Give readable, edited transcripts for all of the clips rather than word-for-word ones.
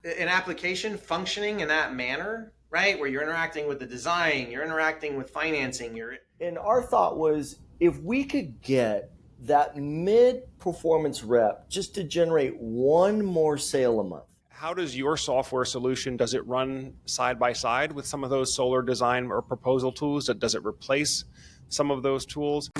an application functioning in that manner, right? Where you're interacting with the design, you're interacting with financing, you're And our thought was if we could get that mid performance rep just to generate one more sale a month. How does your software solution, does it run side by side with some of those solar design or proposal tools? Does it replace some of those tools?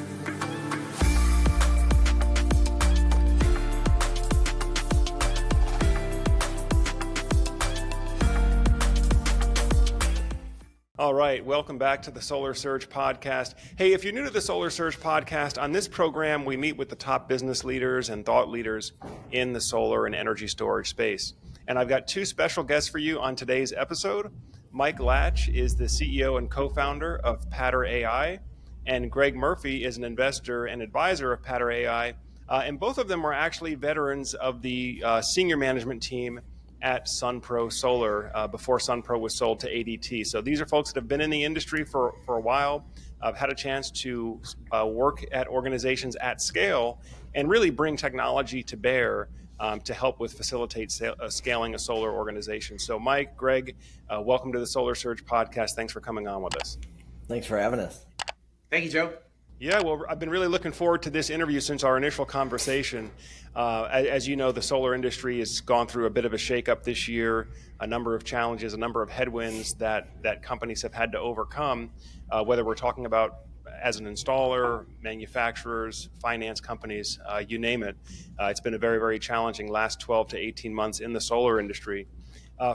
All right, welcome back to the Solar Surge Podcast. Hey, if you're new to the Solar Surge Podcast, on this program, we meet with the top business leaders and thought leaders in the solar and energy storage space. And I've got two special guests for you on today's episode. Mike Latch is the CEO and co-founder of Patter AI, and Gregg Murphy is an investor and advisor of Patter AI. And both of them are actually veterans of the senior management team at SunPro Solar before SunPro was sold to ADT. So these are folks that have been in the industry for a while. I've had a chance to work at organizations at scale and really bring technology to bear to help with facilitate scaling a solar organization. So Mike, Gregg, welcome to the Solar Surge Podcast. Thanks for coming on with us. Thanks for having us. Thank you, Joe. Yeah, well, I've been really looking forward to this interview since our initial conversation. As you know, the solar industry has gone through a bit of a shakeup this year, a number of challenges, a number of headwinds that companies have had to overcome, whether we're talking about as an installer, manufacturers, finance companies, you name it. It's been a very, very challenging last 12 to 18 months in the solar industry.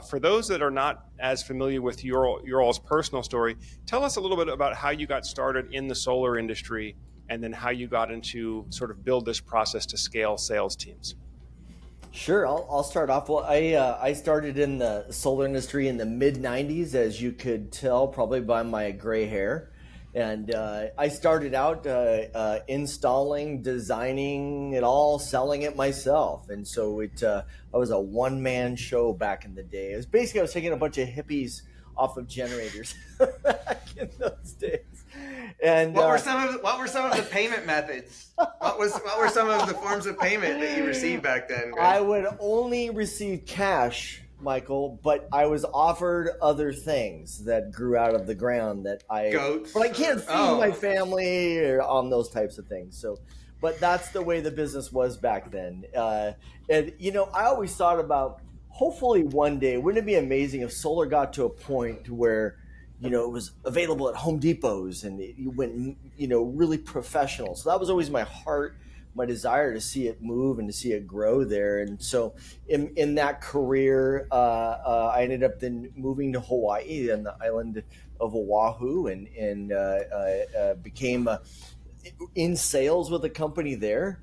For those that are not as familiar with your all's personal story, tell us a little bit about how you got started in the solar industry and then how you got into sort of build this process to scale sales teams. Sure, I'll start off. Well, I started in the solar industry in the mid 90s, as you could tell probably by my gray hair. And I started out installing, designing it all, selling it myself. And so I was a one-man show back in the day. It was basically I was taking a bunch of hippies off of generators back in those days. And what were some of the payment methods? What were some of the forms of payment that you received back then, Greg? I would only receive cash, Michael, but I was offered other things that grew out of the ground that Goats. But I can't feed my family or on those types of things. So, but that's the way the business was back then. And I always thought about hopefully one day, wouldn't it be amazing if solar got to a point where it was available at Home Depots and you went really professional. So that was always my heart, my desire to see it move and to see it grow there. And so in that career, I ended up then moving to Hawaii and the island of Oahu and became in sales with a company there,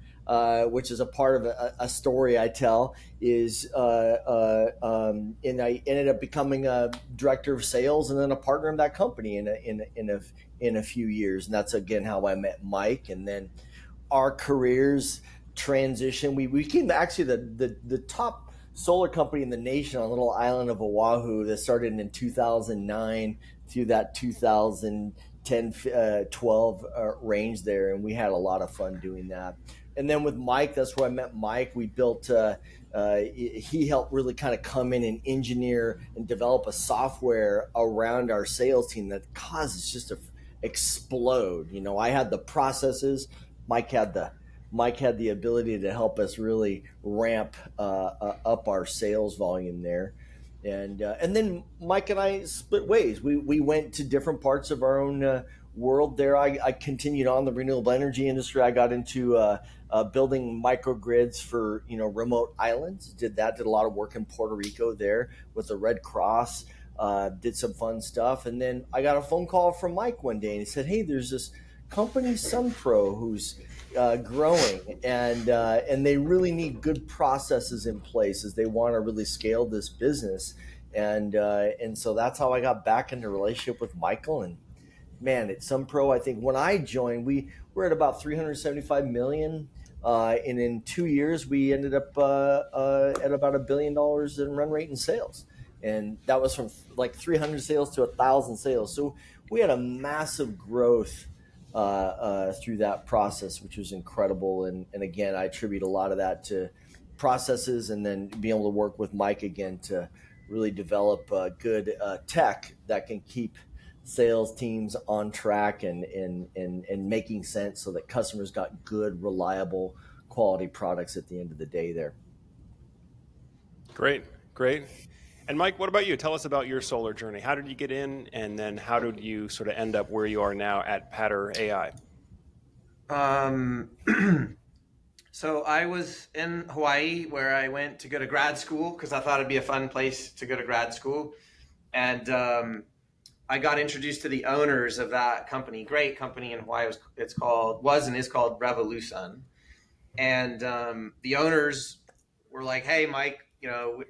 which is a part of a story I tell is, and I ended up becoming a director of sales and then a partner of that company in a few years. And that's again how I met Mike. And then our careers transition. We became actually the top solar company in the nation on a little island of Oahu that started in 2009 through that 2010, 12 range there. And we had a lot of fun doing that. And then with Mike, that's where I met Mike. We built, he helped really kind of come in and engineer and develop a software around our sales team that caused us just to explode. I had the processes. Mike had the ability to help us really ramp up our sales volume there. And then Mike and I split ways. We went to different parts of our own world there. I continued on the renewable energy industry. I got into building microgrids for remote islands. Did a lot of work in Puerto Rico there with the Red Cross. Did some fun stuff. And then I got a phone call from Mike one day and he said, "Hey, there's this company SunPro who's growing and they really need good processes in place as they want to really scale this business." And so that's how I got back into relationship with Michael. And man, at SunPro, I think when I joined, we were at about 375 million. And in 2 years, we ended up at about $1 billion in run rate in sales. And that was from like 300 sales to 1,000 sales. So we had a massive growth through that process, which was incredible. And again, I attribute a lot of that to processes, and then being able to work with Mike again to really develop good tech that can keep sales teams on track and making sense so that customers got good, reliable, quality products at the end of the day there. Great. And Mike, what about you? Tell us about your solar journey. How did you get in, and then how did you sort of end up where you are now at Patter AI? So I was in Hawaii, where I went to go to grad school because I thought it'd be a fun place to go to grad school. And I got introduced to the owners of that company, great company in Hawaii. It's called Revolution. And the owners were like, "Hey, Mike,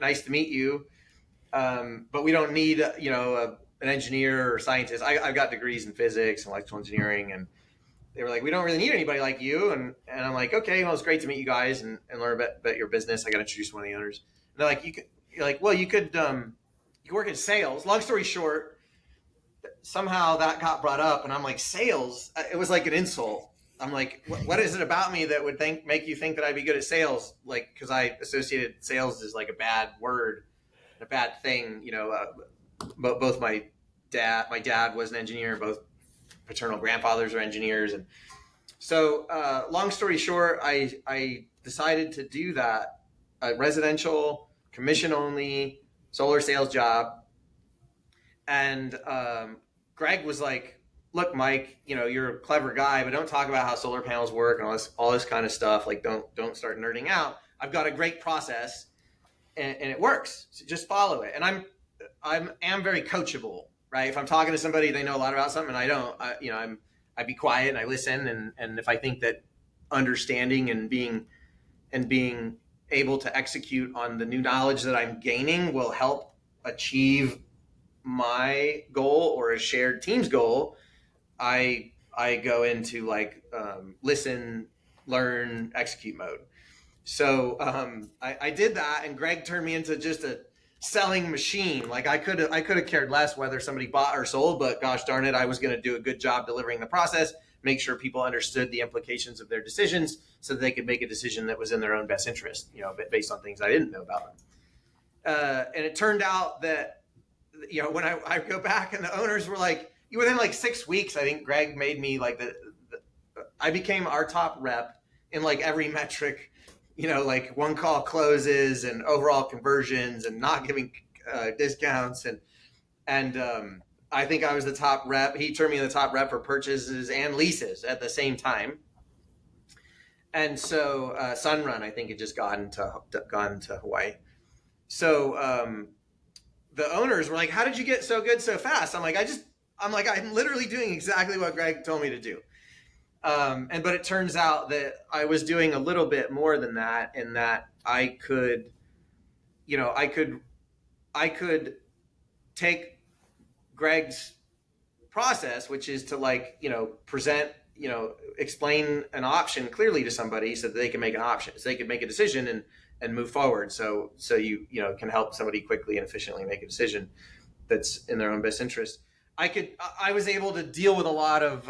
nice to meet you, but we don't need an engineer or scientist. I've got degrees in physics and electrical engineering." And they were like, "We don't really need anybody like you." And I'm like, "Okay, well, it's great to meet you guys and learn about your business." I got introduced to one of the owners. And they're like, you could work in sales. Long story short, somehow that got brought up, and I'm like, sales? It was like an insult. I'm like, what is it about me that would make you think that I'd be good at sales? Like, because I associated sales as like a bad word, a bad thing. Both my dad was an engineer, both paternal grandfathers are engineers. And so long story short, I decided to do that, a residential, commission only solar sales job. And Gregg was like, "Look, Mike, you're a clever guy, but don't talk about how solar panels work and all this kind of stuff. Like, don't start nerding out. I've got a great process and it works. So just follow it." And I'm very coachable, right? If I'm talking to somebody, they know a lot about something and I don't, I be quiet and I listen. And if I think that understanding and being able to execute on the new knowledge that I'm gaining will help achieve my goal or a shared team's goal, I go into like listen, learn, execute mode. So I did that, and Gregg turned me into just a selling machine. Like I could have cared less whether somebody bought or sold, but gosh darn it, I was going to do a good job delivering the process, make sure people understood the implications of their decisions, so that they could make a decision that was in their own best interest, based on things I didn't know about them. And it turned out that when I go back, and the owners were like, within like 6 weeks, I think Gregg made me like I became our top rep in like every metric, like one call closes and overall conversions and not giving discounts. And I think I was the top rep. He turned me in the top rep for purchases and leases at the same time. And so Sunrun, I think, had just gone to Hawaii. So the owners were like, "How did you get so good so fast?" I'm I'm literally doing exactly what Gregg told me to do. But it turns out that I was doing a little bit more than that, in that I could take Gregg's process, which is to present, explain an option clearly to somebody so that they can make an option, so they can make a decision and move forward. So you can help somebody quickly and efficiently make a decision that's in their own best interest. I was able to deal with a lot of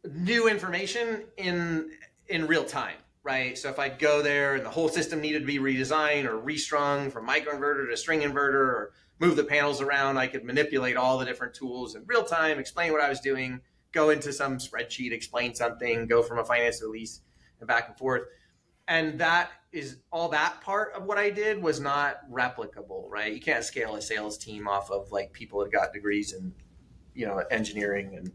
new information in real time, right? So if I'd go there and the whole system needed to be redesigned or restrung from microinverter to string inverter, or move the panels around, I could manipulate all the different tools in real time, explain what I was doing, go into some spreadsheet, explain something, go from a finance release and back and forth. And that is all. That part of what I did was not replicable, right? You can't scale a sales team off of like people that got degrees in, engineering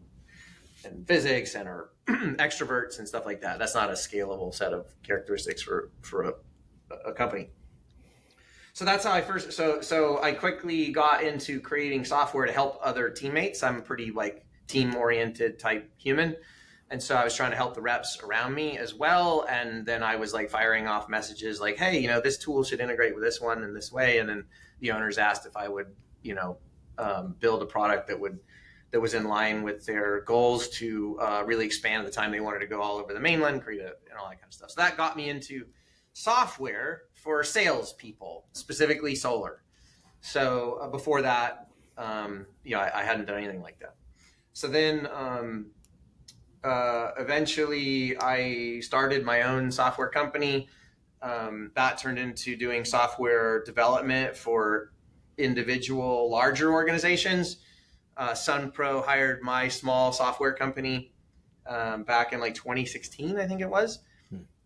and physics and are extroverts and stuff like that. That's not a scalable set of characteristics for a company. So that's how I first. So I quickly got into creating software to help other teammates. I'm a pretty like team-oriented type human. And so I was trying to help the reps around me as well. And then I was like firing off messages like, "Hey, this tool should integrate with this one in this way." And then the owners asked if I would, build a product that was in line with their goals to really expand at the time they wanted to go all over the mainland, and all that kind of stuff. So that got me into software for salespeople, specifically solar. So before that, I hadn't done anything like that. So then eventually I started my own software company. That turned into doing software development for individual larger organizations. SunPro hired my small software company back in like 2016, I think it was.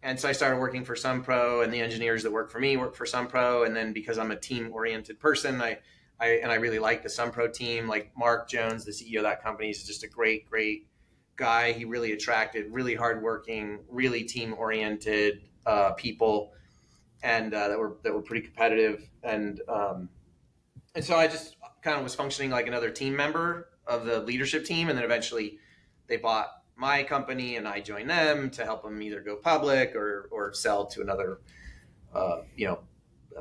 And so I started working for SunPro, and the engineers that work for me work for SunPro. And then because I'm a team-oriented person, I really like the SunPro team. Like Mark Jones, the CEO of that company, is just a great guy. He really attracted really hardworking, really team-oriented people, and that were pretty competitive. And so I just kind of was functioning like another team member of the leadership team, and then eventually they bought my company, and I joined them to help them either go public or sell to another, a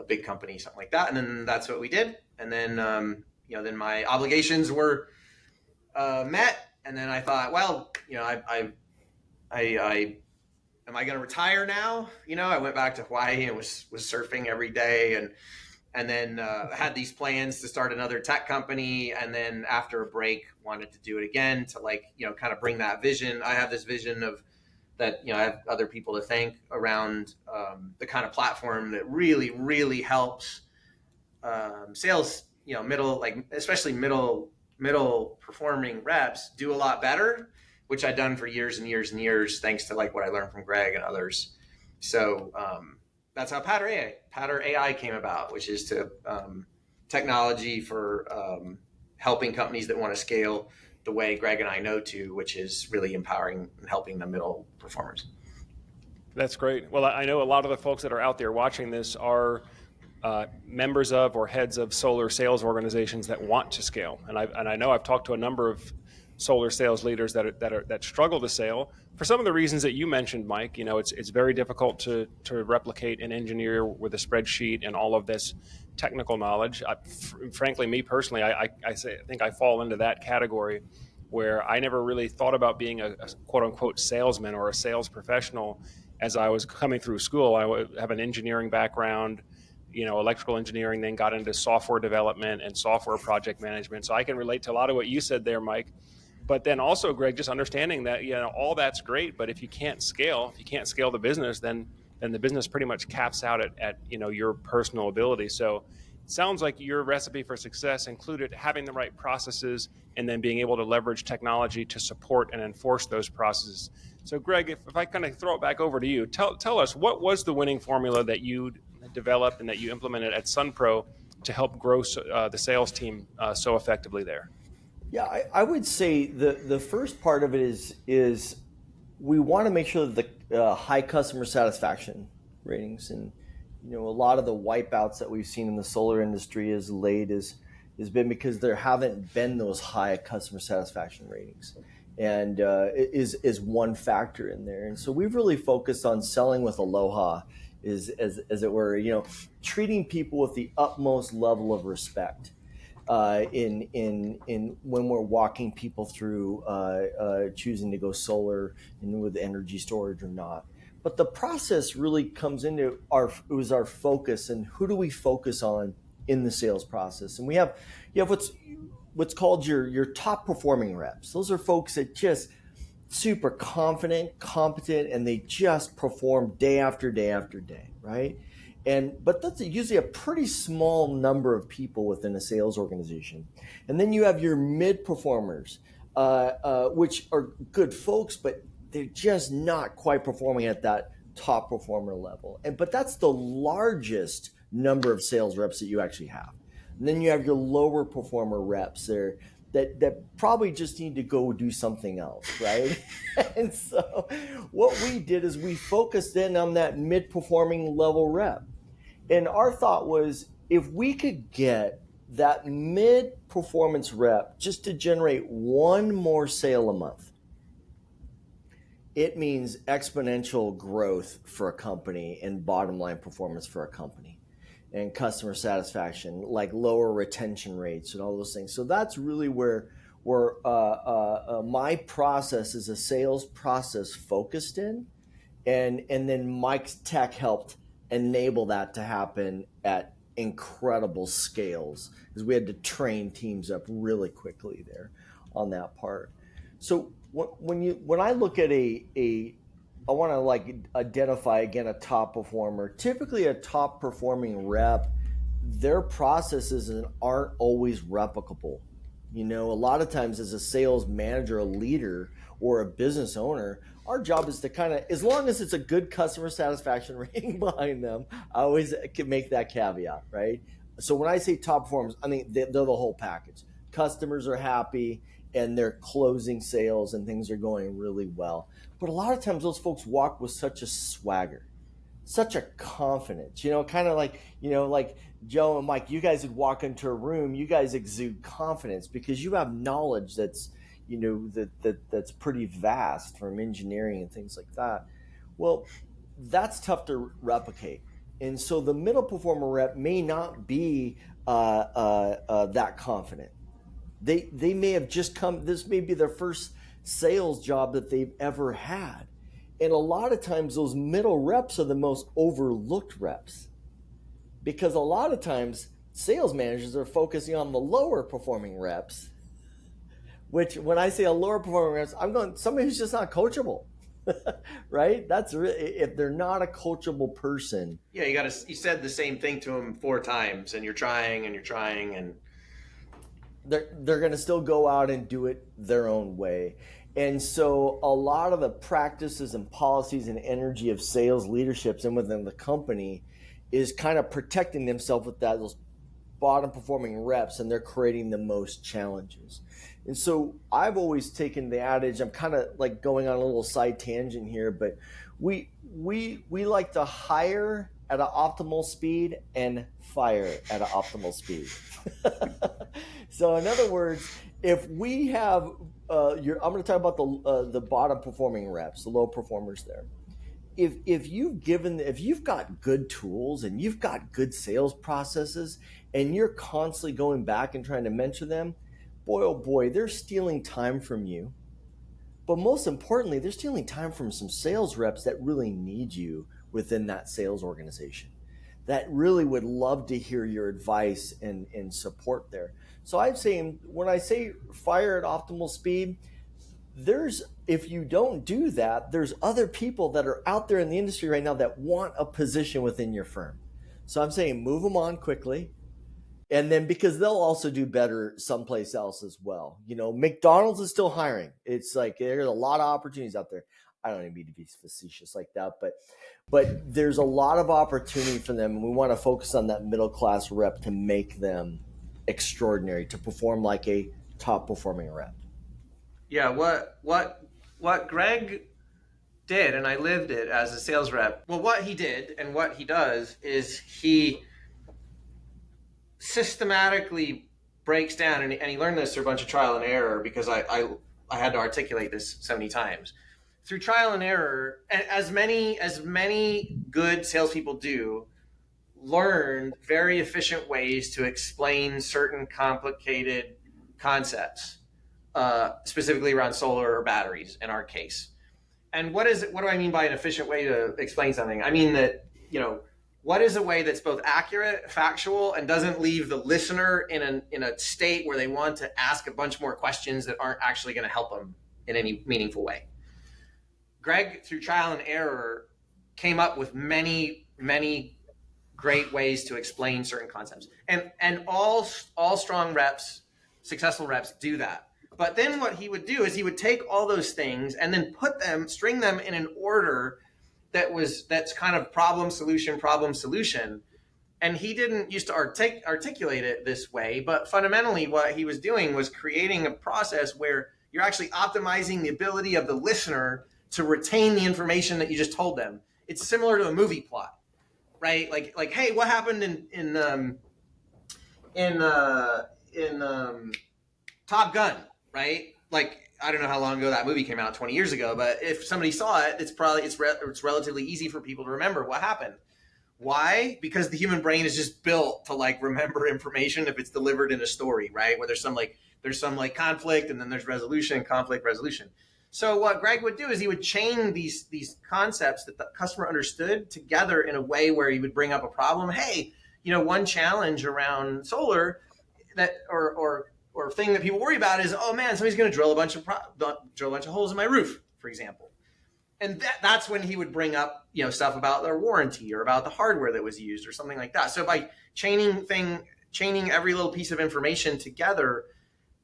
big company, something like that. And then that's what we did. And then, then my obligations were met. And then I thought, well, I am I going to retire now? I went back to Hawaii and was surfing every day, and then had these plans to start another tech company. And then after a break, wanted to do it again to kind of bring that vision. I have this vision of that, I have other people to thank around the kind of platform that really, really helps sales, especially middle performing reps do a lot better, which I've done for years and years and years, thanks to what I learned from Gregg and others. So that's how Pattern AI came about, which is to technology for helping companies that want to scale the way Gregg and I know to, which is really empowering and helping the middle performers. That's great. Well, I know a lot of the folks that are out there watching this are members of or heads of solar sales organizations that want to scale, and I know I've talked to a number of solar sales leaders that struggle to sell for some of the reasons that you mentioned, Mike. It's very difficult to replicate an engineer with a spreadsheet and all of this technical knowledge. Frankly, me personally, I think I fall into that category where I never really thought about being a quote unquote salesman or a sales professional as I was coming through school. I have an engineering background, electrical engineering, then got into software development and software project management. So I can relate to a lot of what you said there, Mike. But then also, Gregg, just understanding that, all that's great, but if you can't scale the business, then the business pretty much caps out at your personal ability. So it sounds like your recipe for success included having the right processes and then being able to leverage technology to support and enforce those processes. So Gregg, if I kind of throw it back over to you, tell us, what was the winning formula that you developed and that you implemented at SunPro to help grow the sales team so effectively there? Yeah, I would say the first part of it is we want to make sure that the high customer satisfaction ratings, and a lot of the wipeouts that we've seen in the solar industry as late has been because there haven't been those high customer satisfaction ratings, and is one factor in there. And so we've really focused on selling with aloha, as it were, treating people with the utmost level of respect. In when we're walking people through choosing to go solar and with energy storage or not. But the process really comes into our focus, and who do we focus on in the sales process? And you have what's called your top performing reps. Those are folks that just super confident, competent, and they just perform day after day after day, right? But that's usually a pretty small number of people within a sales organization. And then you have your mid performers, which are good folks, but they're just not quite performing at that top performer level. But that's the largest number of sales reps that you actually have. And then you have your lower performer reps there that probably just need to go do something else, right? And so what we did is we focused in on that mid-performing level rep. And our thought was, if we could get that mid-performance rep just to generate one more sale a month, it means exponential growth for a company and bottom line performance for a company and customer satisfaction, like lower retention rates and all those things. So that's really where my process is a sales process focused in. And then Mike's tech helped enable that to happen at incredible scales, because we had to train teams up really quickly there on that part. So when I look at I want to like identify again a top performer. Typically, a top performing rep, their processes aren't always replicable. You know, a lot of times as a sales manager, a leader, or a business owner, our job is to kind of, as long as it's a good customer satisfaction rating behind them, I always can make that caveat, right? So when I say top performers, I mean they're the whole package. Customers are happy and they're closing sales and things are going really well. But a lot of times those folks walk with such a swagger, such a confidence, you know, kind of like, you know, like Joe and Mike, you guys would walk into a room, you guys exude confidence because you have knowledge that's, you know, that's pretty vast from engineering and things like that. Well, that's tough to replicate. And so the middle performer rep may not be that confident. They may have just come, this may be their first sales job that they've ever had. And a lot of times those middle reps are the most overlooked reps because a lot of times sales managers are focusing on the lower performing reps, which when I say a lower performing reps, I'm going, somebody who's just not coachable, right? That's if they're not a coachable person. Yeah, you said the same thing to them 4 times and you're trying and they're going to still go out and do it their own way. And so a lot of the practices and policies and energy of sales leaderships and within the company is kind of protecting themselves with those bottom performing reps, and they're creating the most challenges. And so I've always taken the adage, I'm kind of like going on a little side tangent here, but we like to hire at an optimal speed and fire at an optimal speed. So in other words, if we have, I'm going to talk about the bottom performing reps, the low performers there. If you've got good tools and you've got good sales processes and you're constantly going back and trying to mentor them, boy, oh boy, they're stealing time from you. But most importantly, they're stealing time from some sales reps that really need you within that sales organization, that really would love to hear your advice and support there. So I'm saying, when I say fire at optimal speed, if you don't do that, there's other people that are out there in the industry right now that want a position within your firm. So I'm saying move them on quickly. And then because they'll also do better someplace else as well. You know, McDonald's is still hiring. It's like there's a lot of opportunities out there. I don't even mean to be facetious like that, but there's a lot of opportunity for them. And we want to focus on that middle class rep to make them extraordinary, to perform like a top performing rep. Yeah, what Gregg did, and I lived it as a sales rep. Well, what he did and what he does is he systematically breaks down, and he learned this through a bunch of trial and error because I had to articulate this so many times. Through trial and error, and as many good salespeople do, learned very efficient ways to explain certain complicated concepts, specifically around solar or batteries in our case. And what do I mean by an efficient way to explain something? I mean that, you know, what is a way that's both accurate, factual, and doesn't leave the listener in a state where they want to ask a bunch more questions that aren't actually going to help them in any meaningful way? Gregg, through trial and error, came up with many great ways to explain certain concepts. And all strong reps, successful reps do that. But then what he would do is he would take all those things and then string them in an order that's kind of problem, solution. And he didn't used to articulate it this way, but fundamentally what he was doing was creating a process where you're actually optimizing the ability of the listener to retain the information that you just told them. It's similar to a movie plot, right? Like, hey, what happened in Top Gun, right? Like, I don't know how long ago that movie came out, 20 years ago, but if somebody saw it, it's relatively easy for people to remember what happened. Why? Because the human brain is just built to like remember information if it's delivered in a story, right? Where there's some conflict and then there's resolution, conflict, resolution. So what Gregg would do is he would chain these concepts that the customer understood together in a way where he would bring up a problem. Hey, you know, one challenge around solar that or or thing that people worry about is, oh man, somebody's going to drill a bunch of holes in my roof, for example. And that's when he would bring up, stuff about their warranty or about the hardware that was used or something like that. So by chaining every little piece of information together,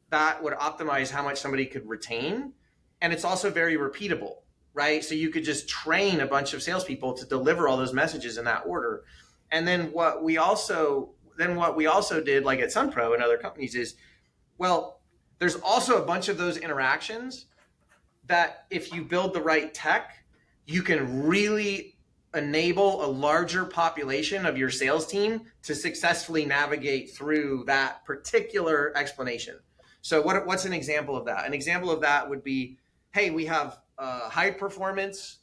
that would optimize how much somebody could retain. And it's also very repeatable, right? So you could just train a bunch of salespeople to deliver all those messages in that order. And then what we also did, like at Sunpro and other companies, is, well, there's also a bunch of those interactions that if you build the right tech, you can really enable a larger population of your sales team to successfully navigate through that particular explanation. So what's an example of that? An example of that would be, hey, we have higher performance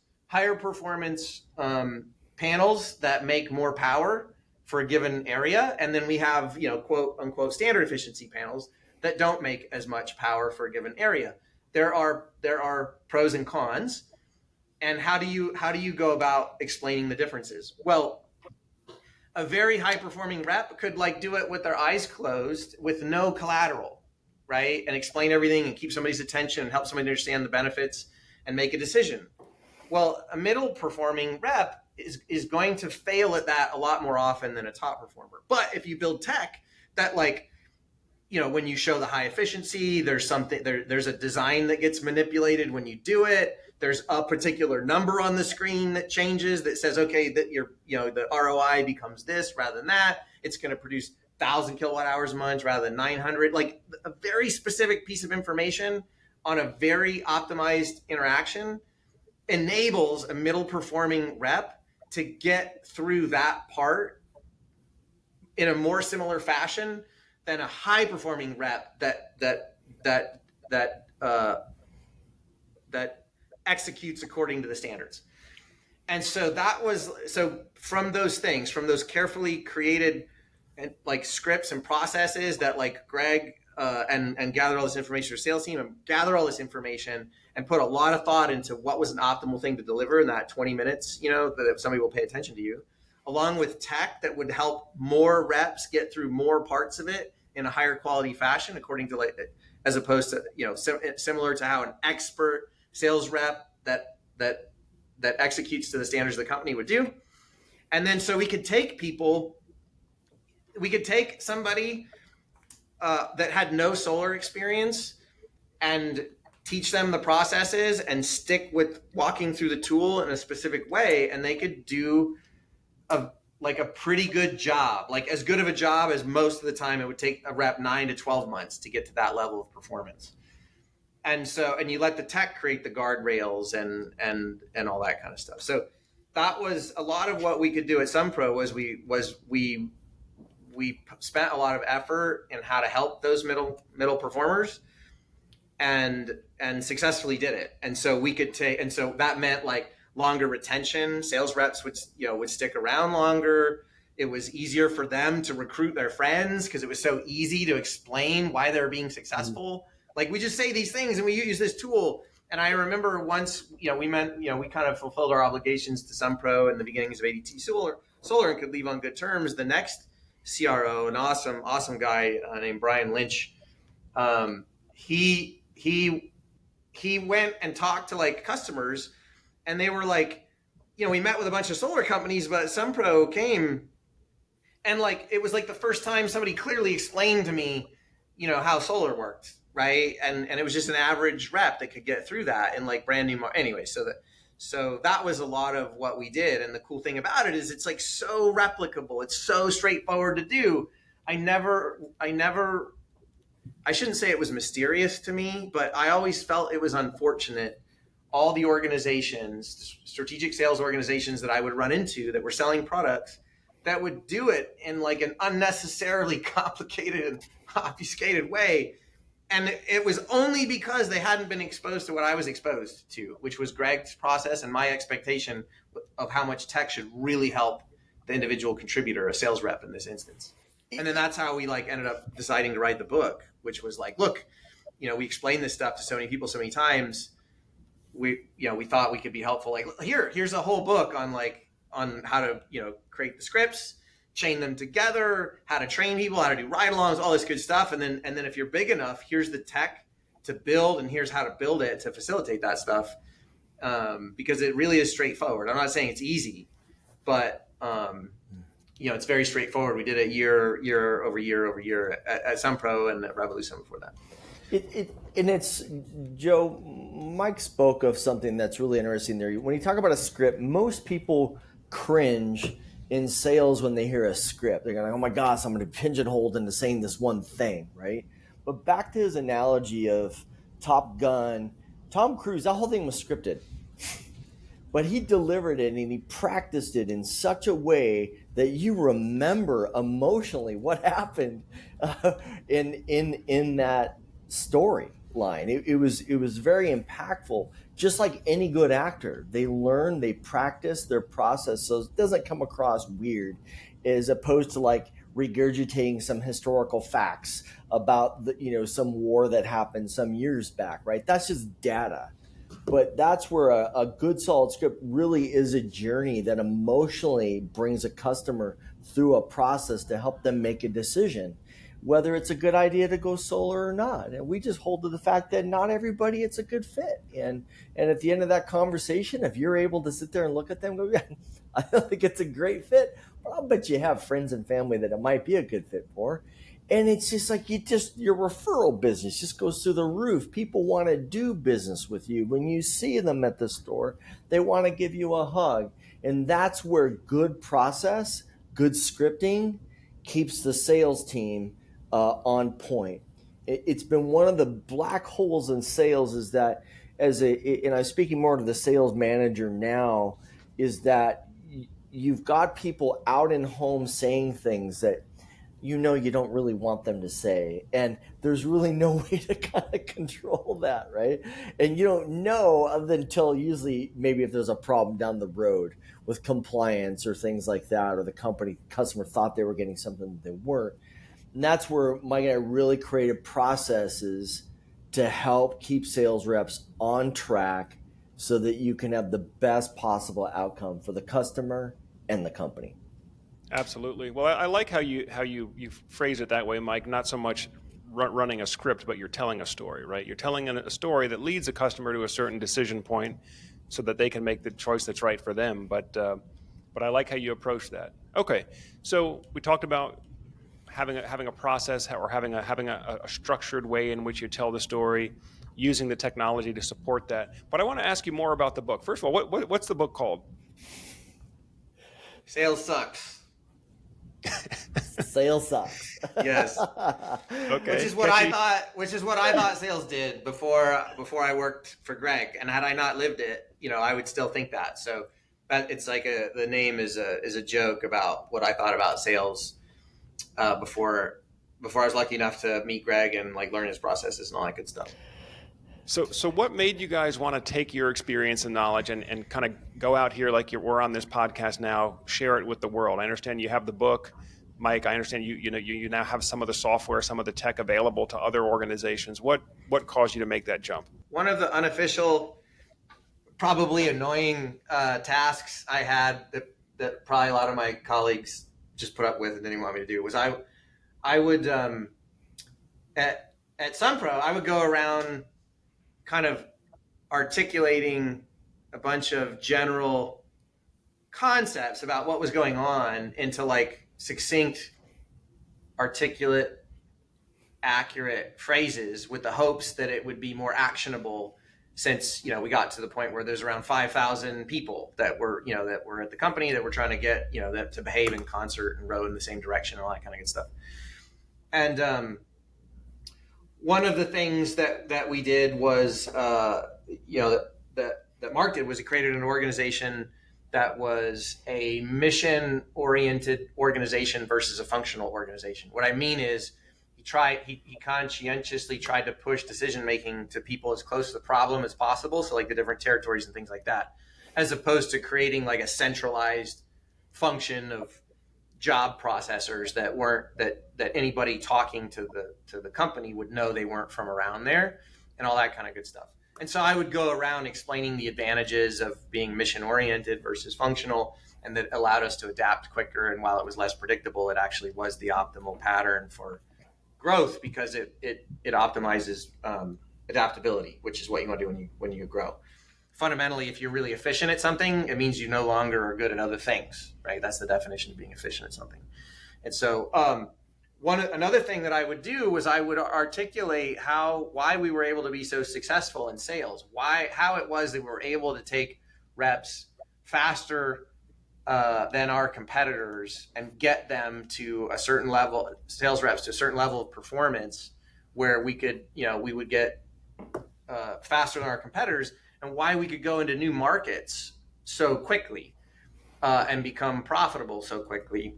panels that make more power for a given area. And then we have, quote unquote, standard efficiency panels that don't make as much power for a given area. There are pros and cons. And how do you go about explaining the differences? Well, a very high performing rep could do it with their eyes closed with no collateral, right? And explain everything and keep somebody's attention and help somebody understand the benefits and make a decision. Well, a middle performing rep is going to fail at that a lot more often than a top performer. But if you build tech that when you show the high efficiency, there's a design that gets manipulated when you do it. There's a particular number on the screen that changes that says, okay, that the ROI becomes this rather than that. It's going to produce 1,000 kilowatt hours a month rather than 900. Like a very specific piece of information on a very optimized interaction enables a middle performing rep to get through that part in a more similar fashion than a high performing rep that executes according to the standards. And so from those carefully created and scripts and processes that Gregg and gathered all this information for sales team and gather all this information and put a lot of thought into what was an optimal thing to deliver in that 20 minutes, that somebody will pay attention to you, along with tech that would help more reps get through more parts of it in a higher quality fashion, according to as opposed to, similar to how an expert sales rep that executes to the standards of the company would do. And then so we could take somebody that had no solar experience and teach them the processes and stick with walking through the tool in a specific way, and they could do a pretty good job, as good of a job as most of the time it would take a rep 9 to 12 months to get to that level of performance. And you let the tech create the guardrails and all that kind of stuff. So that was a lot of what we could do at Sunpro was we spent a lot of effort in how to help those middle performers and successfully did it. And so that meant longer retention. Sales reps would stick around longer. It was easier for them to recruit their friends because it was so easy to explain why they were being successful. We just say these things and we use this tool. And I remember once, we kind of fulfilled our obligations to Sunpro in the beginnings of ADT Solar and could leave on good terms. The next CRO, an awesome guy named Brian Lynch, he went and talked to customers, and they were we met with a bunch of solar companies, but Sunpro came, and it was the first time somebody clearly explained to me, how solar worked, right? And it was just an average rep that could get through that in brand new anyway. So that was a lot of what we did. And the cool thing about it is it's so replicable. It's so straightforward to do. I shouldn't say it was mysterious to me, but I always felt it was unfortunate. All the organizations, strategic sales organizations that I would run into that were selling products that would do it in an unnecessarily complicated and obfuscated way. And it was only because they hadn't been exposed to what I was exposed to, which was Gregg's process and my expectation of how much tech should really help the individual contributor, a sales rep in this instance. And then that's how we ended up deciding to write the book, which was look, we explained this stuff to so many people so many times. We thought we could be helpful. Here's a whole book on how to, create the scripts. chain them together, how to train people, how to do ride-alongs, all this good stuff. And then if you're big enough, here's the tech to build, and here's how to build it to facilitate that stuff. Because it really is straightforward. I'm not saying it's easy, but it's very straightforward. We did it year over year at Sunpro and at Revolution before that. It's Joe. Mike spoke of something that's really interesting there. When you talk about a script, most people cringe in sales when they hear a script. They're going, "Oh my gosh, I'm going to pigeonhole into saying this one thing," right? But back to his analogy of Top Gun, Tom Cruise, that whole thing was scripted. But he delivered it and he practiced it in such a way that you remember emotionally what happened in that storyline. It was very impactful. Just like any good actor, they learn, they practice their process, so it doesn't come across weird, as opposed to like regurgitating some historical facts about some war that happened some years back. Right? That's just data. But that's where a good solid script really is a journey that emotionally brings a customer through a process to help them make a decision, whether it's a good idea to go solar or not. And we just hold to the fact that not everybody it's a good fit. And at the end of that conversation, if you're able to sit there and look at them and go, "Yeah, I don't think it's a great fit, but I'll bet you have friends and family that it might be a good fit for." And it's just like your referral business just goes through the roof. People want to do business with you. When you see them at the store, they want to give you a hug. And that's where good process, good scripting keeps the sales team on point. It's been one of the black holes in sales is that and I'm speaking more to the sales manager now, is that you've got people out in homes saying things that you don't really want them to say, and there's really no way to kind of control that, right? And you don't know until usually maybe if there's a problem down the road with compliance or things like that, or the customer thought they were getting something that they weren't. And that's where Mike and I really created processes to help keep sales reps on track so that you can have the best possible outcome for the customer and the company. Absolutely. Well, I like how you phrase it that way, Mike. Not so much running a script, but you're telling a story, right? You're telling a story that leads a customer to a certain decision point, so that they can make the choice that's right for them. But I like how you approach that. Okay, so we talked about having a process, or having a structured way in which you tell the story, using the technology to support that. But I want to ask you more about the book. First of all, what's the book called? Sales Sucks. Sales sucks. Yes. Okay. Which is what I thought sales did before I worked for Gregg. And had I not lived it, I would still think that. So that it's like the name is a joke about what I thought about sales before I was lucky enough to meet Gregg and like learn his processes and all that good stuff. So what made you guys want to take your experience and knowledge and kind of go out here like we're on this podcast now, share it with the world? I understand you have the book, Mike. I understand you now have some of the software, some of the tech available to other organizations. What caused you to make that jump? One of the unofficial, probably annoying tasks I had that probably a lot of my colleagues just put up with and didn't want me to do was I would at Sunpro I would go around kind of articulating a bunch of general concepts about what was going on into like succinct, articulate, accurate phrases with the hopes that it would be more actionable, since we got to the point where there's around 5,000 people that were at the company that were trying to get them to behave in concert and row in the same direction and all that kind of good stuff. And one of the things that we did was, that Mark did was he created an organization that was a mission-oriented organization versus a functional organization. What I mean is he conscientiously tried to push decision-making to people as close to the problem as possible, so like the different territories and things like that, as opposed to creating like a centralized function of job processors that anybody talking to the company would know they weren't from around there and all that kind of good stuff. And so I would go around explaining the advantages of being mission oriented versus functional, and that allowed us to adapt quicker. And while it was less predictable, it actually was the optimal pattern for growth because it optimizes adaptability, which is what you want to do when you grow. Fundamentally, if you're really efficient at something, it means you no longer are good at other things, right? That's the definition of being efficient at something. And so another thing that I would do was I would articulate why we were able to be so successful in sales, how it was that we were able to take reps faster than our competitors and get them to a certain level, sales reps to a certain level of performance where we would get faster than our competitors, and why we could go into new markets so quickly and become profitable so quickly.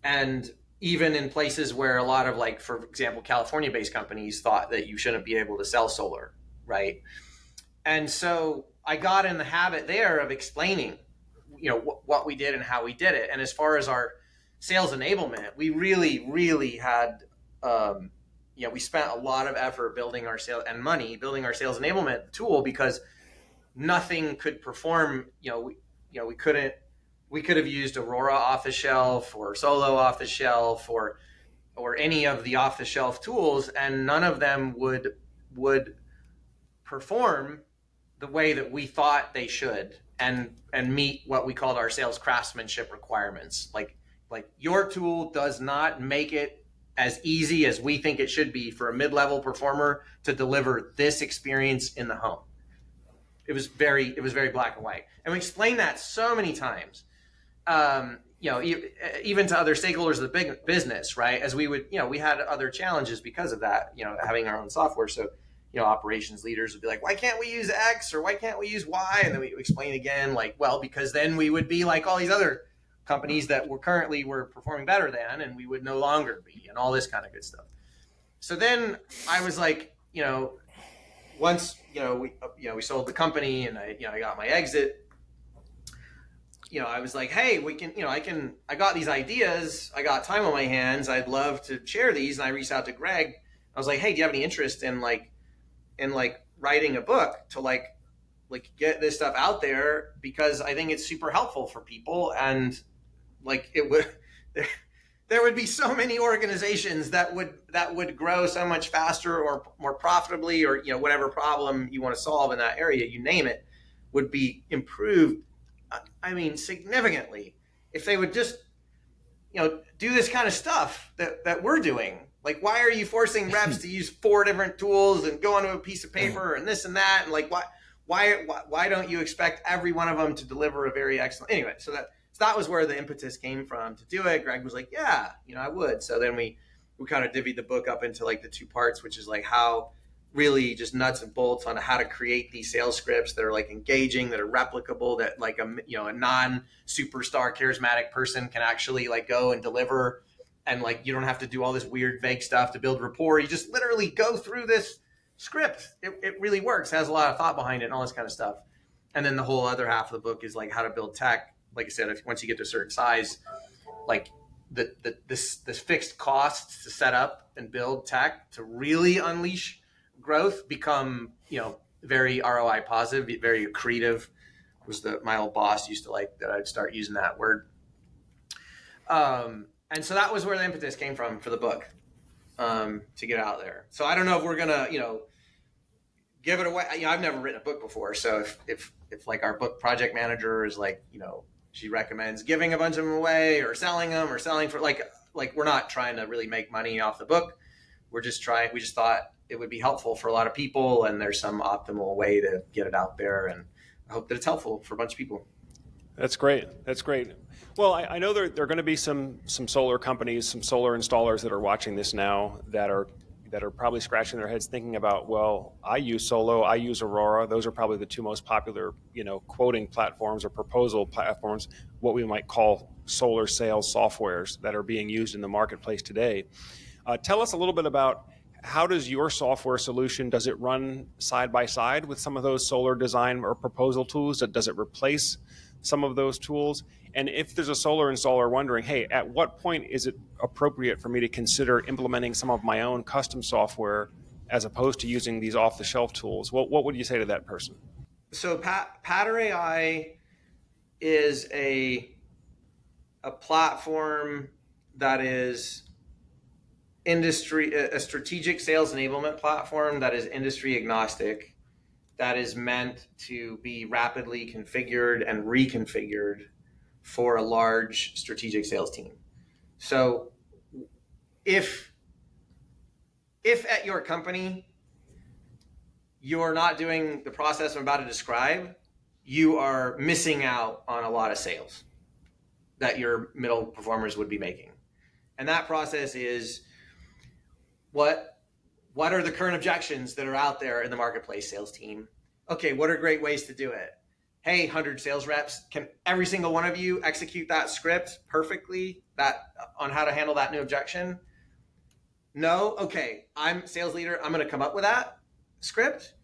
And even in places where a lot of, like, for example, California-based companies thought that you shouldn't be able to sell solar, right? And so I got in the habit there of explaining, what we did and how we did it. And as far as our sales enablement, we really, really had, we spent a lot of effort building our sales enablement tool because nothing could perform. We could have used Aurora off the shelf or Solo off the shelf or any of the off the shelf tools, and none of them would perform the way that we thought they should and meet what we called our sales craftsmanship requirements. Like your tool does not make it as easy as we think it should be for a mid-level performer to deliver this experience in the home. It was very black and white. And we explained that so many times, even to other stakeholders of the big business, right? As we would, we had other challenges because of that, having our own software. So, operations leaders would be like, why can't we use X or why can't we use Y? And then we explain again, like, well, because then we would be like all these other companies that were performing better than, and we would no longer be, and all this kind of good stuff. So then I was like, once, we sold the company and I got my exit, I was like, hey, we can, I got these ideas. I got time on my hands. I'd love to share these. And I reached out to Gregg. I was like, hey, do you have any interest in writing a book to get this stuff out there? Because I think it's super helpful for people. And there would be so many organizations that would grow so much faster or more profitably, or whatever problem you want to solve in that area, you name it, would be improved. I mean, significantly, if they would just do this kind of stuff that we're doing. Like, why are you forcing reps to use 4 different tools and go onto a piece of paper and this and that, and why don't you expect every one of them to deliver a very excellent? Anyway, so that was where the impetus came from to do it. Gregg was like, yeah, I would. So then we kind of divvied the book up into the 2 parts, which is how really just nuts and bolts on how to create these sales scripts that are engaging, that are replicable, that a non-superstar charismatic person can actually go and deliver. And you don't have to do all this weird vague stuff to build rapport. You just literally go through this script. It really works, has a lot of thought behind it and all this kind of stuff. And then the whole other half of the book is how to build tech. Like I said, once you get to a certain size, this fixed costs to set up and build tech to really unleash growth become, very ROI positive, very accretive. Was my old boss used to that I'd start using that word. And so that was where the impetus came from for the book, to get out there. So I don't know if we're gonna, give it away. I've never written a book before, so if our book project manager is she recommends giving a bunch of them away or selling them or selling for we're not trying to really make money off the book. We just thought it would be helpful for a lot of people, and there's some optimal way to get it out there, and I hope that it's helpful for a bunch of people. That's great. Well, I know there are going to be some solar companies, some solar installers that are watching this now that are probably scratching their heads thinking about, well, I use Solo, I use Aurora. Those are probably the 2 most popular, quoting platforms or proposal platforms, what we might call solar sales softwares that are being used in the marketplace today. Tell us a little bit about how does your software solution, does it run side by side with some of those solar design or proposal tools? Does it replace some of those tools? And if there's a solar installer wondering, hey, at what point is it appropriate for me to consider implementing some of my own custom software as opposed to using these off-the-shelf tools? What would you say to that person? So Pattern AI is a platform that is a strategic sales enablement platform that is industry agnostic, that is meant to be rapidly configured and reconfigured for a large strategic sales team. So if at your company you're not doing the process I'm about to describe, you are missing out on a lot of sales that your middle performers would be making. And that process is what are the current objections that are out there in the marketplace, sales team? Okay, what are great ways to do it? Hey, 100 sales reps, can every single one of you execute that script perfectly on how to handle that new objection? No? Okay, I'm sales leader. I'm going to come up with that script.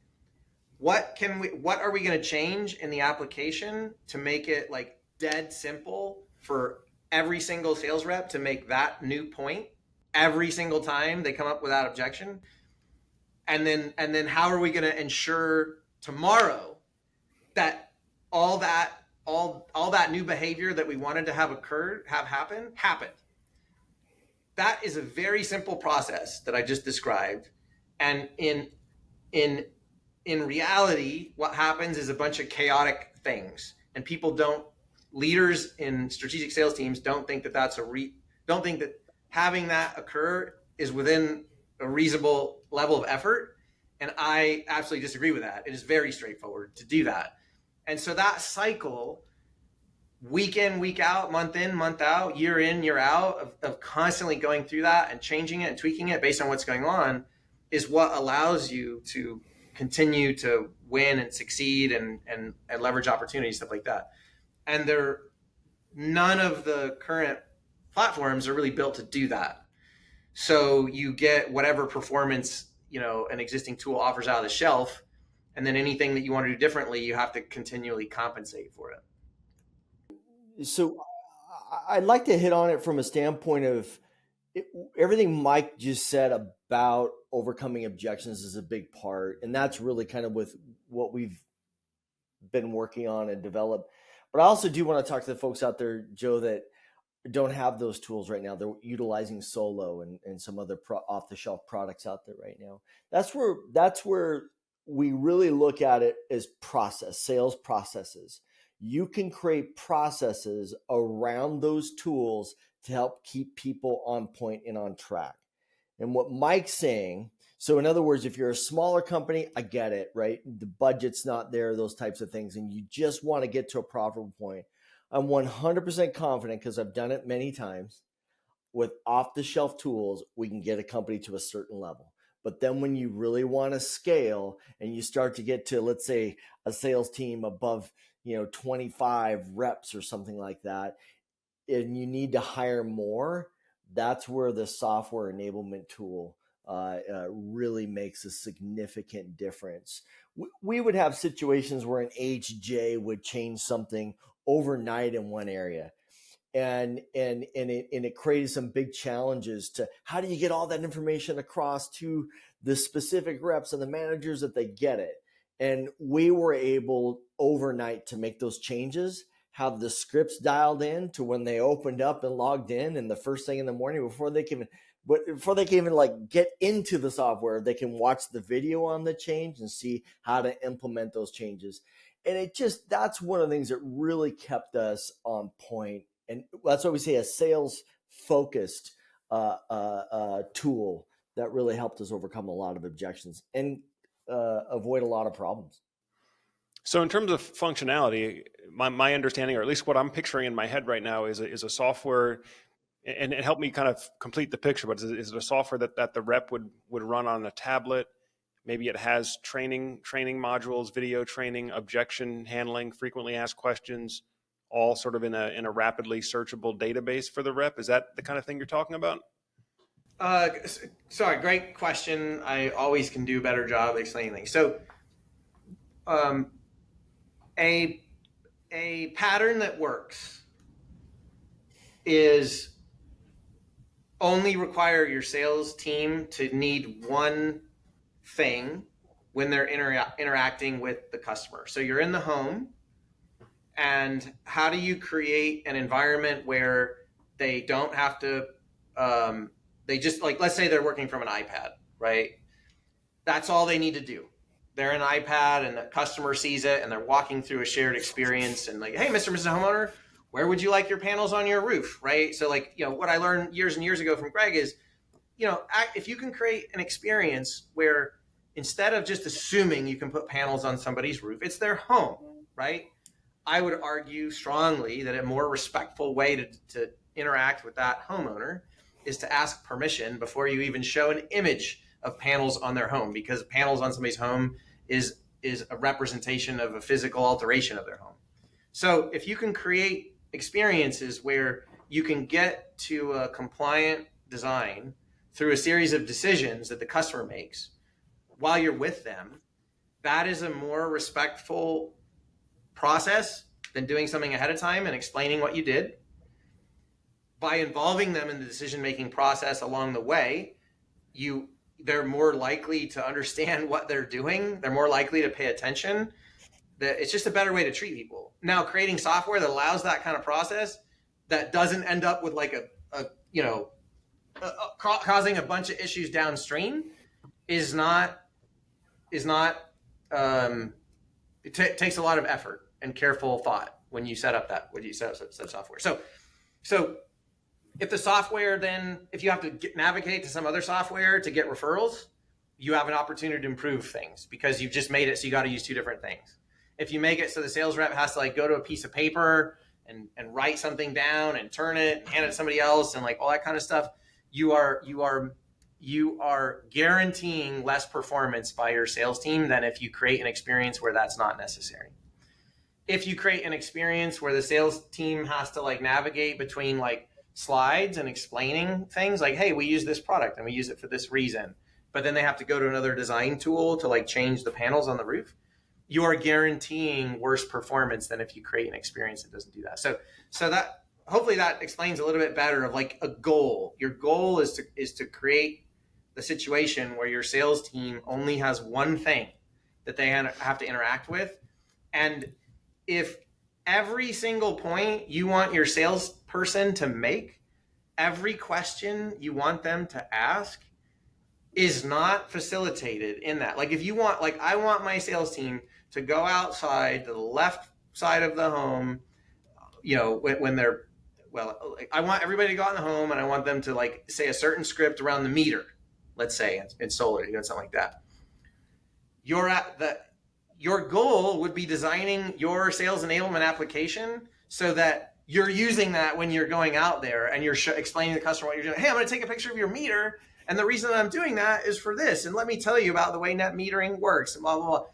What are we going to change in the application to make it like dead simple for every single sales rep to make that new point every single time they come up with that objection? And then how are we going to ensure tomorrow that all that new behavior that we wanted to have happened? That is a very simple process that I just described. And in reality, what happens is a bunch of chaotic things, and leaders in strategic sales teams don't think that having that occur is within a reasonable level of effort. And I absolutely disagree with that. It is very straightforward to do that. And so that cycle, week in, week out, month in, month out, year in, year out, of constantly going through that and changing it and tweaking it based on what's going on, is what allows you to continue to win and succeed and leverage opportunities, stuff like that. And none of the current platforms are really built to do that. So you get whatever performance, an existing tool offers out of the shelf, and then anything that you want to do differently, you have to continually compensate for it. So I'd like to hit on it from a standpoint of everything Mike just said about overcoming objections is a big part. And that's really kind of with what we've been working on and developed. But I also do want to talk to the folks out there, Joe, that don't have those tools right now. They're utilizing Solo and some other off-the-shelf products out there right now. That's where we really look at it as sales processes. You can create processes around those tools to help keep people on point and on track. And what Mike's saying, so in other words, if you're a smaller company, I get it, right? The budget's not there, those types of things, and you just want to get to a profitable point. I'm 100% confident, because I've done it many times, with off-the-shelf tools, we can get a company to a certain level. But then when you really want to scale and you start to get to, let's say, a sales team above 25 reps or something like that, and you need to hire more, that's where the software enablement tool really makes a significant difference. We would have situations where an HJ would change something overnight in one area, and it created some big challenges to how do you get all that information across to the specific reps and the managers that they get it. And we were able overnight to make those changes, have the scripts dialed in to when they opened up and logged in, and the first thing in the morning before they can even like get into the software, they can watch the video on the change and see how to implement those changes. And that's one of the things that really kept us on point. And that's why we say a sales focused tool that really helped us overcome a lot of objections and avoid a lot of problems. So in terms of functionality, my understanding, or at least what I'm picturing in my head right now, is a software, and help me kind of complete the picture, but is it a software that the rep would run on a tablet? Maybe it has training modules, video training, objection handling, frequently asked questions, all sort of in a rapidly searchable database for the rep. Is that the kind of thing you're talking about? Sorry, great question. I always can do a better job explaining things. So, a pattern that works is only require your sales team to need one thing when they're interacting with the customer. So you're in the home And how do you create an environment where they don't have to, they just like, let's say they're working from an iPad, right? That's all they need to do. They're an iPad and the customer sees it and they're walking through a shared experience and like, hey, Mr. and Mrs. Homeowner, where would you like your panels on your roof, right? So like, what I learned years and years ago from Gregg is, if you can create an experience where instead of just assuming you can put panels on somebody's roof, it's their home, right? I would argue strongly that a more respectful way to interact with that homeowner is to ask permission before you even show an image of panels on their home, because panels on somebody's home is a representation of a physical alteration of their home. So if you can create experiences where you can get to a compliant design through a series of decisions that the customer makes while you're with them, that is a more respectful process than doing something ahead of time and explaining what you did. By involving them in the decision-making process along the way, they're more likely to understand what they're doing. They're more likely to pay attention. It's just a better way to treat people. Now, creating software that allows that kind of process that doesn't end up with like causing a bunch of issues downstream is not. It takes a lot of effort and careful thought when you set up such software. So if the software then, if you have to navigate to some other software to get referrals, you have an opportunity to improve things because you've just made it so you got to use two different things. If you make it so the sales rep has to like go to a piece of paper and write something down and turn it and hand it to somebody else and like all that kind of stuff, you are guaranteeing less performance by your sales team than if you create an experience where that's not necessary. If you create an experience where the sales team has to like navigate between like slides and explaining things like, hey, we use this product and we use it for this reason, but then they have to go to another design tool to like change the panels on the roof, you are guaranteeing worse performance than if you create an experience that doesn't do that. So that hopefully that explains a little bit better of like a goal. Your goal is to create the situation where your sales team only has one thing that they have to interact with. And if every single point you want your salesperson to make, every question you want them to ask is not facilitated in that. Like if you want, like I want my sales team to go outside to the left side of the home, when they're, I want everybody to go out in the home and I want them to like say a certain script around the meter. Let's say in solar, something like that. Your goal would be designing your sales enablement application so that you're using that when you're going out there and you're explaining to the customer what you're doing. Hey, I'm going to take a picture of your meter, and the reason that I'm doing that is for this, and let me tell you about the way net metering works, and blah blah blah.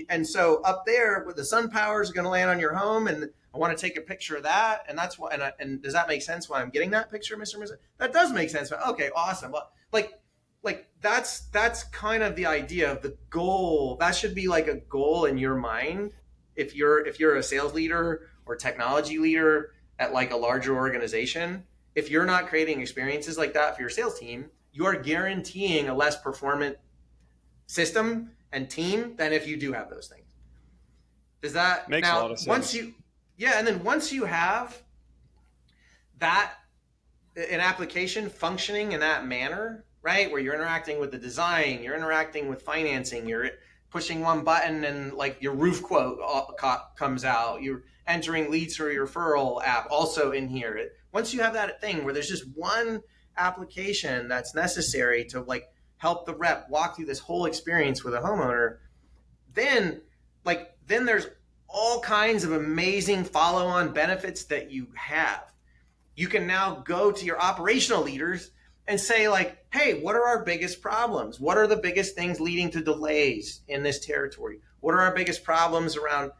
And so up there, with the sun power is going to land on your home, and I want to take a picture of that, and that's why. And does that make sense? Why I'm getting that picture, Mr. Mrs.? That does make sense. Okay, awesome. Well, like that's kind of the idea of the goal. That should be like a goal in your mind if you're a sales leader or technology leader at like a larger organization. If you're not creating experiences like that for your sales team, you are guaranteeing a less performant system and team than if you do have those things. Does that makes a lot of sense? And then once you have that an application functioning in that manner, right, where you're interacting with the design, you're interacting with financing, you're pushing one button and like your roof quote comes out, you're entering leads for your referral app also in here. Once you have that thing where there's just one application that's necessary to like help the rep walk through this whole experience with a homeowner, then there's all kinds of amazing follow-on benefits that you have. You can now go to your operational leaders and say like, hey, what are our biggest problems? What are the biggest things leading to delays in this territory? What are our biggest problems around,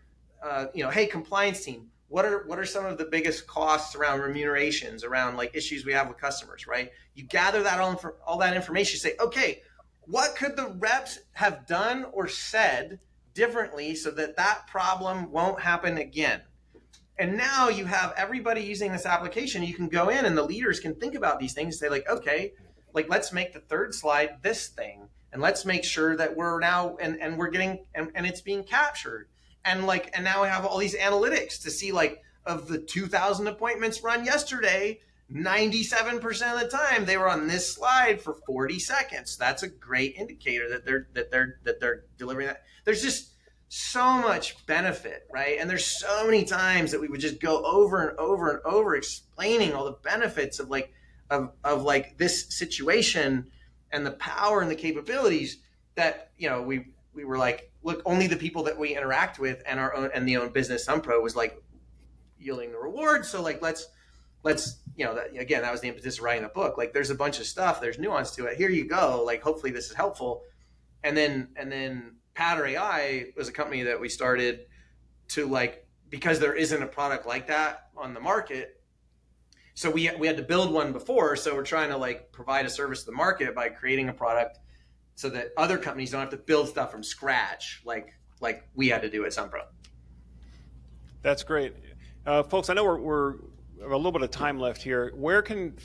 hey, compliance team, what are some of the biggest costs around remunerations, around like issues we have with customers, right? You gather that all that information, say, okay, what could the reps have done or said differently so that problem won't happen again? And now you have everybody using this application. You can go in and the leaders can think about these things and say like, okay, like let's make the third slide this thing. And let's make sure that we're now, and we're getting, and it's being captured. and now I have all these analytics to see, like, of the 2,000 appointments run yesterday, 97% of the time they were on this slide for 40 seconds. That's a great indicator that they're delivering that. There's just so much benefit, right? And there's so many times that we would just go over and over and over explaining all the benefits of like this situation and the power and the capabilities that, we were like, look, only the people that we interact with and our own and the own business Sunpro was like yielding the rewards. So like let's again, that was the impetus of writing the book. Like, there's a bunch of stuff, there's nuance to it. Here you go. Like, hopefully this is helpful. And then Patter AI was a company that we started to, like, because there isn't a product like that on the market. So we had to build one before. So we're trying to, like, provide a service to the market by creating a product so that other companies don't have to build stuff from scratch like we had to do at Sunpro. That's great. Folks, I know we're have a little bit of time left here. Where can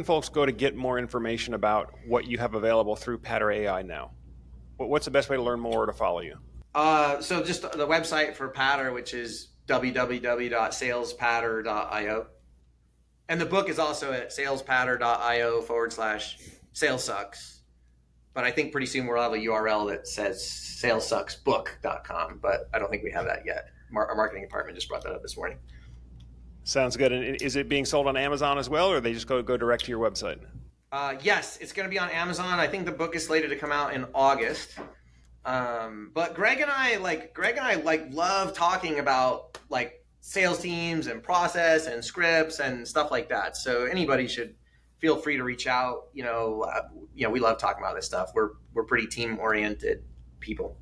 folks go to get more information about what you have available through Patter AI now? What's the best way to learn more or to follow you? So just the website for Patter, which is www.salespatter.io. And the book is also at salespatter.io/salessucks. But I think pretty soon we'll have a URL that says salessucksbook.com, but I don't think we have that yet. Our marketing department just brought that up this morning. Sounds good. And is it being sold on Amazon as well, or they just go direct to your website? Yes, it's going to be on Amazon. I think the book is slated to come out in August. But Gregg and I love talking about, like, sales teams and process and scripts and stuff like that. So anybody should feel free to reach out. We love talking about this stuff. We're pretty team oriented people.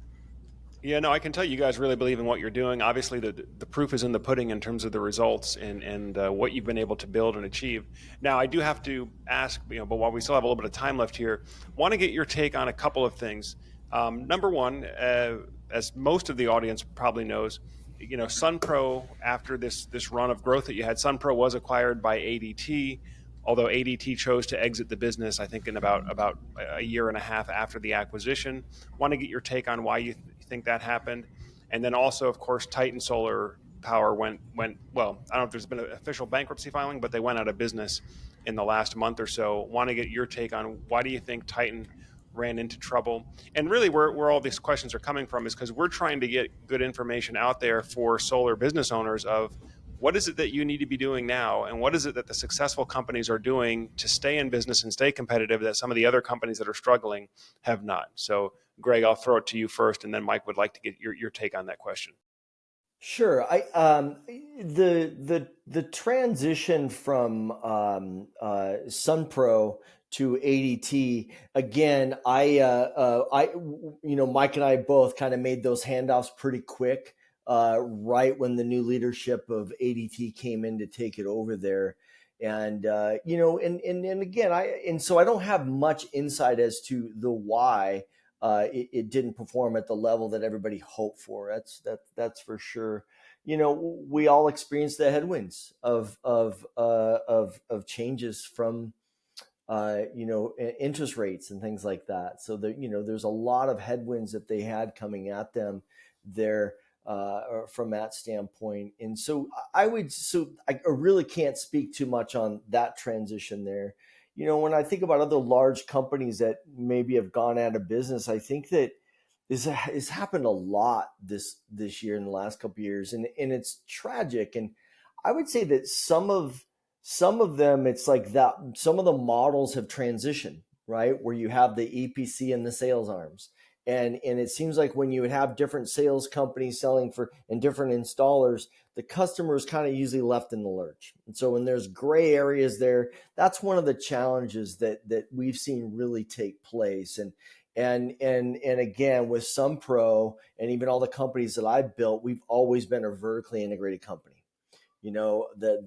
Yeah, no, I can tell you guys really believe in what you're doing. Obviously, the proof is in the pudding in terms of the results and what you've been able to build and achieve. Now, I do have to ask, but while we still have a little bit of time left here, want to get your take on a couple of things. Number one, as most of the audience probably knows, Sunpro, after this run of growth that you had, Sunpro was acquired by ADT. Although ADT chose to exit the business, I think in about a year and a half after the acquisition. Want to get your take on why you think that happened. And then also, of course, Titan Solar Power went, well, I don't know if there's been an official bankruptcy filing, but they went out of business in the last month or so. Want to get your take on why do you think Titan ran into trouble? And really where all these questions are coming from is because we're trying to get good information out there for solar business owners of what is it that you need to be doing now, and what is it that the successful companies are doing to stay in business and stay competitive that some of the other companies that are struggling have not. So, Gregg, I'll throw it to you first, and then Mike would like to get your take on that question. Sure. The transition from Sunpro to ADT again. Mike and I both kind of made those handoffs pretty quick. Right when the new leadership of ADT came in to take it over there. And, so I don't have much insight as to the why it didn't perform at the level that everybody hoped for. That's for sure. We all experienced the headwinds of changes from, interest rates and things like that. So there's a lot of headwinds that they had coming at them there. From that standpoint. And so I really can't speak too much on that transition there. When I think about other large companies that maybe have gone out of business, I think that it's happened a lot this year in the last couple of years. And it's tragic. And I would say that some of them, it's like that. Some of the models have transitioned, right? Where you have the EPC and the sales arms. And it seems like when you would have different sales companies selling and different installers, the customer is kind of usually left in the lurch. And so when there's gray areas there, that's one of the challenges that we've seen really take place. And again, with Sunpro and even all the companies that I've built, we've always been a vertically integrated company. The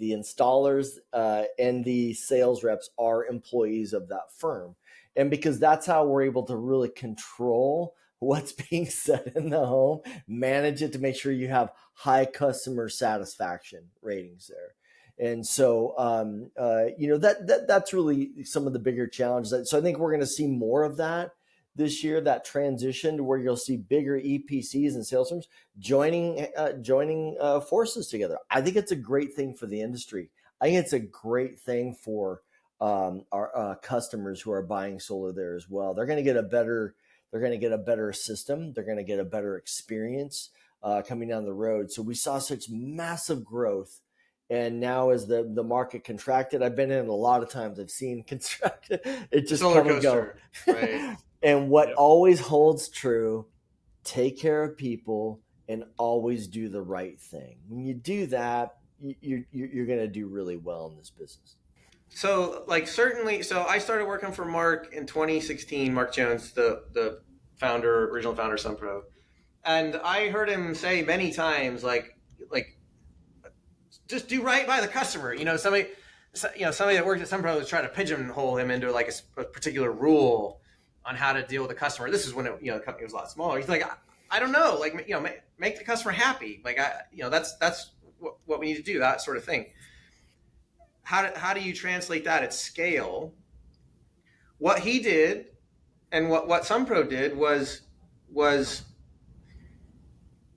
installers and the sales reps are employees of that firm. And because that's how we're able to really control what's being said in the home, manage it to make sure you have high customer satisfaction ratings there. And so, that's really some of the bigger challenges. So I think we're going to see more of that this year, that transition to where you'll see bigger EPCs and sales firms joining forces together. I think it's a great thing for the industry. I think it's a great thing for our customers who are buying solar there as well. They're going to get a better system. They're going to get a better experience coming down the road. So we saw such massive growth. And now as the market contracted, I've been in a lot of times, I've seen contracted, it just Solar come and go. right. And what always holds true, take care of people and always do the right thing. When you do that, you're going to do really well in this business. So certainly, so I started working for Mark in 2016, Mark Jones, the original founder of Sunpro. And I heard him say many times, like, just do right by the customer. Somebody that worked at Sunpro was trying to pigeonhole him into like a particular rule on how to deal with the customer. This is when the company was a lot smaller. He's like, I don't know, make the customer happy. That's what we need to do, that sort of thing. How do you translate that at scale? What he did and what Sunpro did was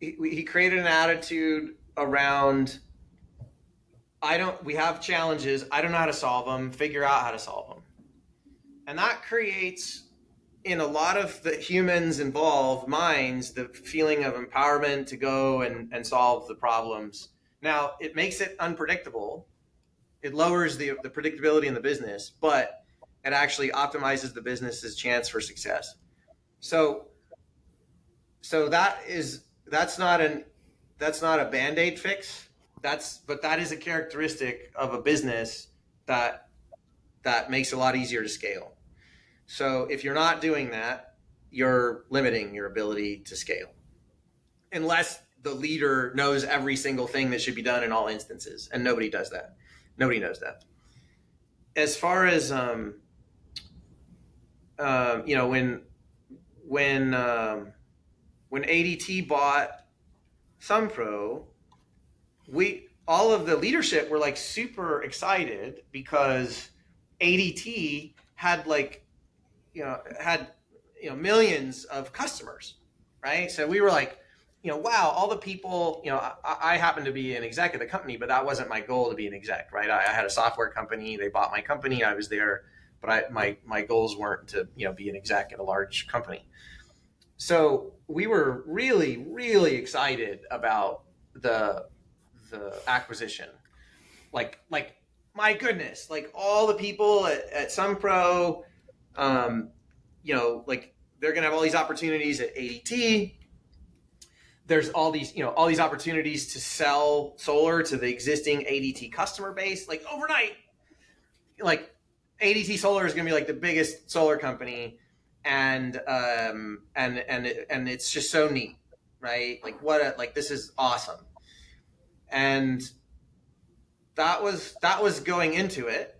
he created an attitude around, we have challenges, I don't know how to solve them, figure out how to solve them. And that creates, in a lot of the humans involved minds, the feeling of empowerment to go and solve the problems. Now, it makes it unpredictable. It lowers the predictability in the business, but it actually optimizes the business's chance for success. So that's not a Band-Aid fix. But that is a characteristic of a business that makes it a lot easier to scale. So if you're not doing that, you're limiting your ability to scale, unless the leader knows every single thing that should be done in all instances, and nobody does that. Nobody knows that. As far as when ADT bought Sunpro, all of the leadership were like super excited because ADT had millions of customers, right? So we were like, wow, all the people, I happen to be an exec at the company, but that wasn't my goal to be an exec, right? I had a software company, they bought my company, I was there, but my goals weren't to, be an exec at a large company. So we were really, really excited about the acquisition. Like my goodness, like all the people at Sunpro, they're going to have all these opportunities at ADT. There's all these opportunities to sell solar to the existing ADT customer base. Like overnight, like ADT Solar is going to be like the biggest solar company, and it's just so neat, right? Like this is awesome, and that was going into it.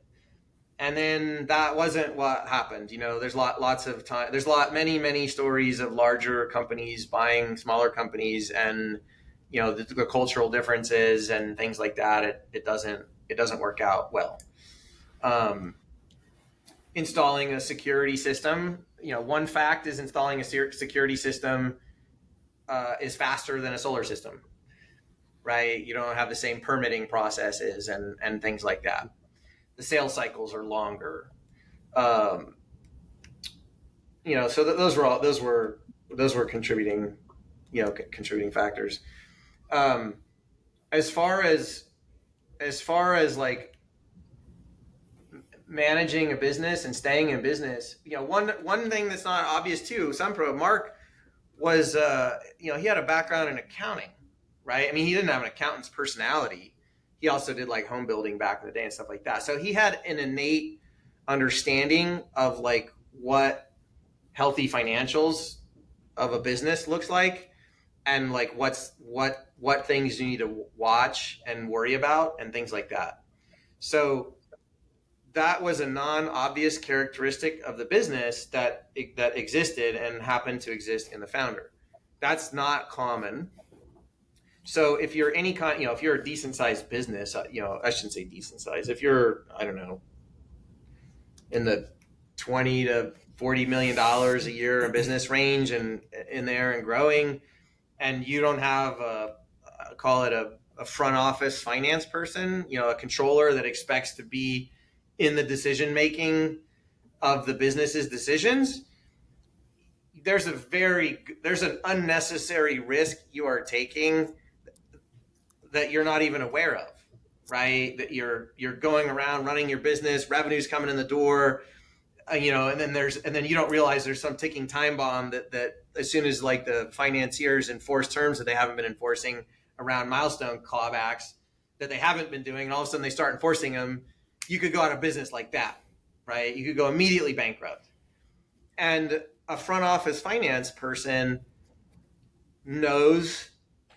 And then that wasn't what happened. There's lots of time. There's many stories of larger companies buying smaller companies, and the cultural differences and things like that. It doesn't work out well. Installing a security system. One fact is installing a security system is faster than a solar system, right? You don't have the same permitting processes and things like that. The sales cycles are longer. So those were contributing factors. As far as like managing a business and staying in business, one thing that's not obvious too, Sunpro, Mark was, he had a background in accounting, right? I mean, he didn't have an accountant's personality. He also did like home building back in the day and stuff like that. So he had an innate understanding of like what healthy financials of a business looks like, and like what things you need to watch and worry about and things like that. So that was a non-obvious characteristic of the business that existed and happened to exist in the founder. That's not common. So if you're any kind, if you're a decent sized business, I shouldn't say decent size. If you're, I don't know, in the 20 to $40 million a year in business range and in there and growing, and you don't have call it a front office finance person, a controller that expects to be in the decision making of the business's decisions, there's an unnecessary risk you are taking that you're not even aware of, right? That you're going around running your business, revenue's coming in the door, and then you don't realize there's some ticking time bomb that as soon as like the financiers enforce terms that they haven't been enforcing around milestone clawbacks that they haven't been doing, and all of a sudden they start enforcing them, you could go out of business like that, right? You could go immediately bankrupt. And a front office finance person knows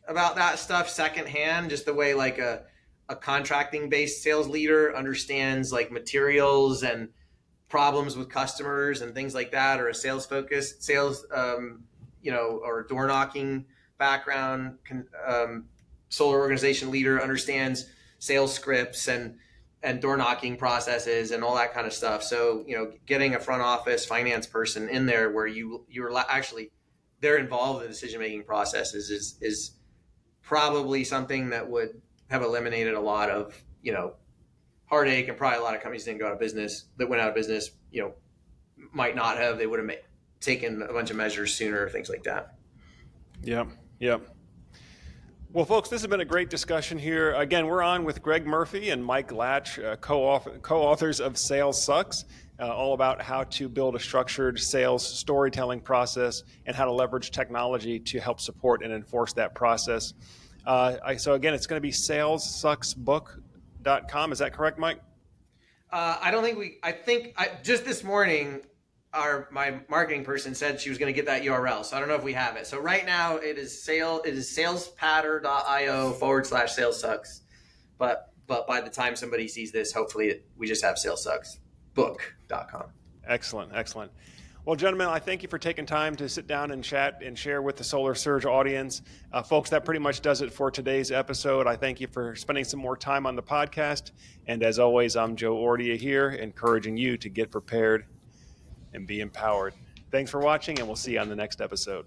about that stuff secondhand, just the way like a contracting based sales leader understands like materials and problems with customers and things like that, or a sales focused sales, or door knocking background, solar organization leader understands sales scripts and door knocking processes and all that kind of stuff. So, getting a front office finance person in there where you're actually, they're involved in the decision-making processes is probably something that would have eliminated a lot of, heartache, and probably a lot of companies that went out of business, might not have, they would have taken a bunch of measures sooner, things like that. Yep. Well, folks, this has been a great discussion here. Again, we're on with Gregg Murphy and Mike Latch, co-authors of Sales Sucks, all about how to build a structured sales storytelling process and how to leverage technology to help support and enforce that process. So again, it's going to be salessucksbook.com. Is that correct, Mike? I think just this morning, my marketing person said she was going to get that URL. So I don't know if we have it. So right now it is salespatter.io/salessucks. But by the time somebody sees this, hopefully we just have salessucksbook.com. Excellent. Well, gentlemen, I thank you for taking time to sit down and chat and share with the Solar Surge audience. Folks, that pretty much does it for today's episode. I thank you for spending some more time on the podcast. And as always, I'm Joe Ordia here, encouraging you to get prepared and be empowered. Thanks for watching, and we'll see you on the next episode.